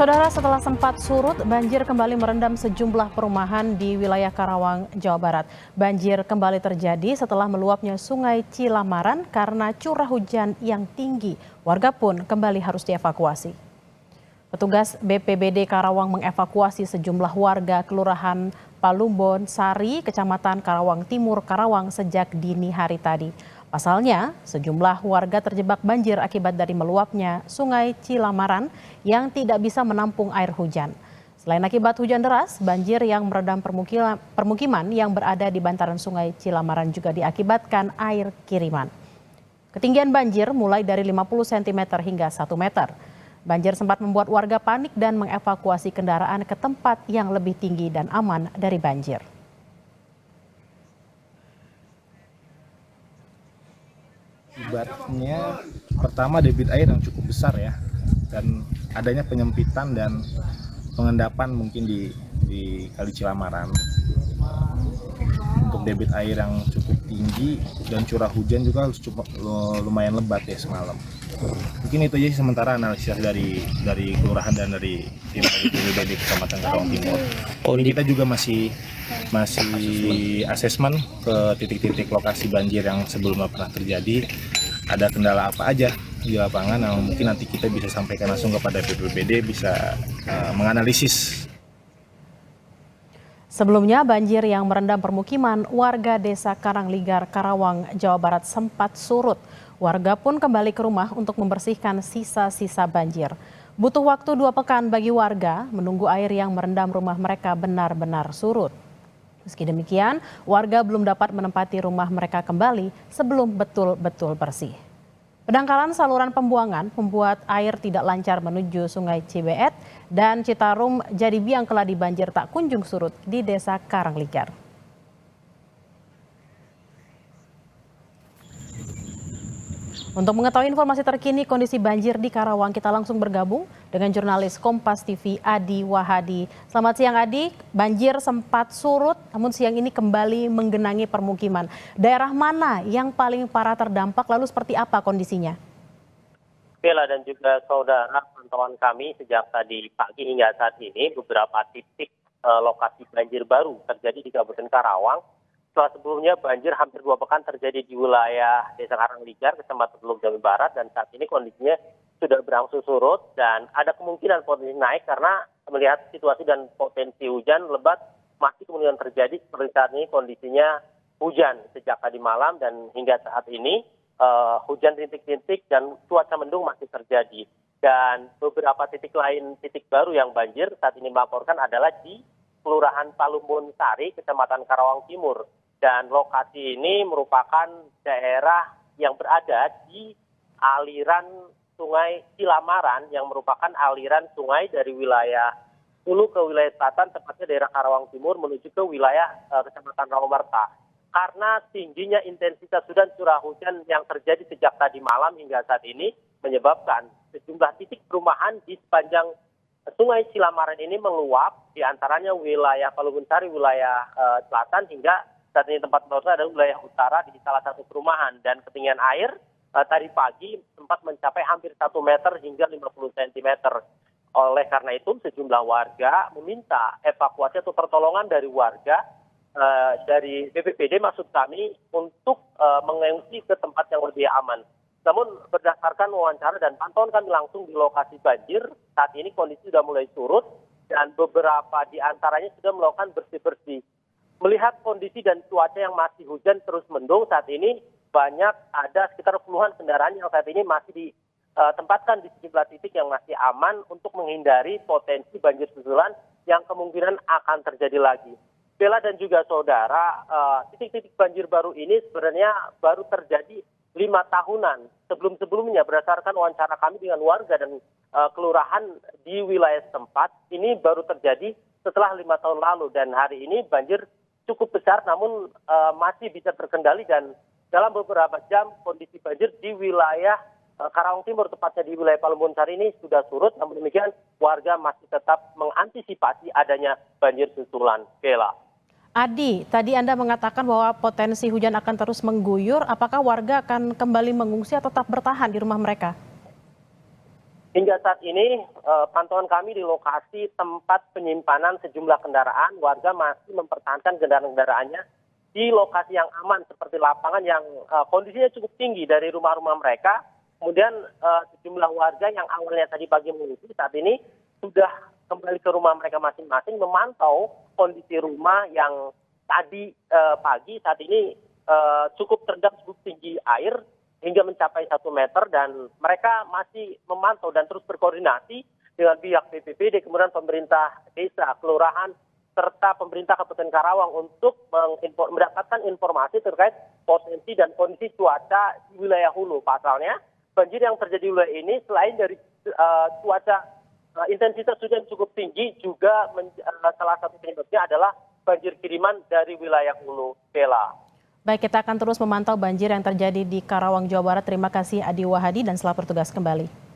Saudara, setelah sempat surut, banjir kembali merendam sejumlah perumahan di wilayah Karawang, Jawa Barat. Banjir kembali terjadi setelah meluapnya Sungai Cilamaran karena curah hujan yang tinggi. Warga pun kembali harus dievakuasi. Petugas BPBD Karawang mengevakuasi sejumlah warga Kelurahan Palumbon Sari, Kecamatan Karawang Timur, Karawang sejak dini hari tadi. Pasalnya, sejumlah warga terjebak banjir akibat dari meluapnya Sungai Cilamaran yang tidak bisa menampung air hujan. Selain akibat hujan deras, banjir yang merendam permukiman yang berada di bantaran Sungai Cilamaran juga diakibatkan air kiriman. Ketinggian banjir mulai dari 50 cm hingga 1 meter. Banjir sempat membuat warga panik dan mengevakuasi kendaraan ke tempat yang lebih tinggi dan aman dari banjir. Akibatnya pertama debit air yang cukup besar ya, dan adanya penyempitan dan pengendapan mungkin di Kali Cilamaran. Untuk debit air yang cukup tinggi dan curah hujan juga cukup lumayan lebat ya semalam. Mungkin itu aja sementara analisis dari kelurahan dan dari tim BPBD Kecamatan Karawang Timur. Kita juga masih asesmen ke titik-titik lokasi banjir yang sebelumnya pernah terjadi. Ada kendala apa aja di lapangan yang mungkin nanti kita bisa sampaikan langsung kepada BPBD bisa menganalisis. Sebelumnya, banjir yang merendam permukiman warga desa Karangligar, Karawang, Jawa Barat sempat surut. Warga pun kembali ke rumah untuk membersihkan sisa-sisa banjir. Butuh waktu 2 pekan bagi warga menunggu air yang merendam rumah mereka benar-benar surut. Meski demikian, warga belum dapat menempati rumah mereka kembali sebelum betul-betul bersih. Pendangkalan saluran pembuangan membuat air tidak lancar menuju Sungai Cibeet dan Citarum jadi biang keladi banjir tak kunjung surut di desa Karangligar. Untuk mengetahui informasi terkini kondisi banjir di Karawang, kita langsung bergabung dengan jurnalis Kompas TV Adi Wahadi. Selamat siang Adi, banjir sempat surut namun siang ini kembali menggenangi permukiman. Daerah mana yang paling parah terdampak, lalu seperti apa kondisinya? Bella dan juga saudara, pantauan kami sejak tadi pagi hingga saat ini beberapa titik lokasi banjir baru terjadi di Kabupaten Karawang. Setelah sebelumnya banjir hampir 2 pekan terjadi di wilayah Desa Karangligar, Kecamatan Teluk Jambe Barat, dan saat ini kondisinya sudah berangsur surut dan ada kemungkinan potensi naik karena melihat situasi dan potensi hujan lebat masih kemungkinan terjadi. Seperti saat ini kondisinya hujan sejak tadi malam dan hingga saat ini hujan rintik-rintik dan cuaca mendung masih terjadi. Dan beberapa titik lain, titik baru yang banjir saat ini melaporkan adalah di Kelurahan Palumbon Sari, Kecamatan Karawang Timur. Dan lokasi ini merupakan daerah yang berada di aliran Sungai Cilamaran yang merupakan aliran sungai dari wilayah hulu ke wilayah selatan, tepatnya daerah Karawang Timur menuju ke wilayah Kecamatan Rawamarta. Karena tingginya intensitas dan curah hujan yang terjadi sejak tadi malam hingga saat ini menyebabkan sejumlah titik perumahan di sepanjang Sungai Cilamaran ini meluap, di antaranya wilayah Palumbon Sari, wilayah selatan, hingga saat ini tempat melaporkan adalah wilayah utara di salah satu perumahan. Dan ketinggian air tadi pagi sempat mencapai hampir 1 meter hingga 50 cm. Oleh karena itu sejumlah warga meminta evakuasi atau pertolongan dari warga dari BPBD maksud kami untuk mengungsi ke tempat yang lebih aman. Namun berdasarkan wawancara dan pantauan kami langsung di lokasi banjir, saat ini kondisi sudah mulai surut dan beberapa di antaranya sudah melakukan bersih-bersih. Melihat kondisi dan cuaca yang masih hujan terus mendung, saat ini banyak ada sekitar puluhan kendaraan yang saat ini masih ditempatkan di sejumlah titik yang masih aman untuk menghindari potensi banjir susulan yang kemungkinan akan terjadi lagi. Bella dan juga saudara, titik-titik banjir baru ini sebenarnya baru terjadi 5 tahunan. Sebelum-sebelumnya berdasarkan wawancara kami dengan warga dan kelurahan di wilayah setempat, ini baru terjadi setelah 5 tahun lalu. Dan hari ini banjir cukup besar namun masih bisa terkendali dan dalam beberapa jam kondisi banjir di wilayah Karawang Timur, tepatnya di wilayah Palumbon Sari ini sudah surut. Namun demikian warga masih tetap mengantisipasi adanya banjir susulan. Bella. Adi, tadi Anda mengatakan bahwa potensi hujan akan terus mengguyur. Apakah warga akan kembali mengungsi atau tetap bertahan di rumah mereka? Hingga saat ini pantauan kami di lokasi tempat penyimpanan sejumlah kendaraan, warga masih mempertahankan kendaraan-kendaraannya di lokasi yang aman seperti lapangan yang kondisinya cukup tinggi dari rumah-rumah mereka. Kemudian sejumlah warga yang awalnya tadi pagi mengungsi saat ini sudah kembali ke rumah mereka masing-masing memantau kondisi rumah yang tadi pagi saat ini cukup terendam cukup tinggi air hingga mencapai 1 meter, dan mereka masih memantau dan terus berkoordinasi dengan pihak BPBD, kemudian pemerintah desa, kelurahan, serta pemerintah Kabupaten Karawang untuk mendapatkan informasi terkait potensi dan kondisi cuaca di wilayah hulu. Pasalnya, banjir yang terjadi di wilayah ini selain dari cuaca intensitas hujan cukup tinggi, juga salah satu penyebabnya adalah banjir kiriman dari wilayah hulu. Bella. Baik, kita akan terus memantau banjir yang terjadi di Karawang, Jawa Barat. Terima kasih Adi Wahadi dan selamat bertugas kembali.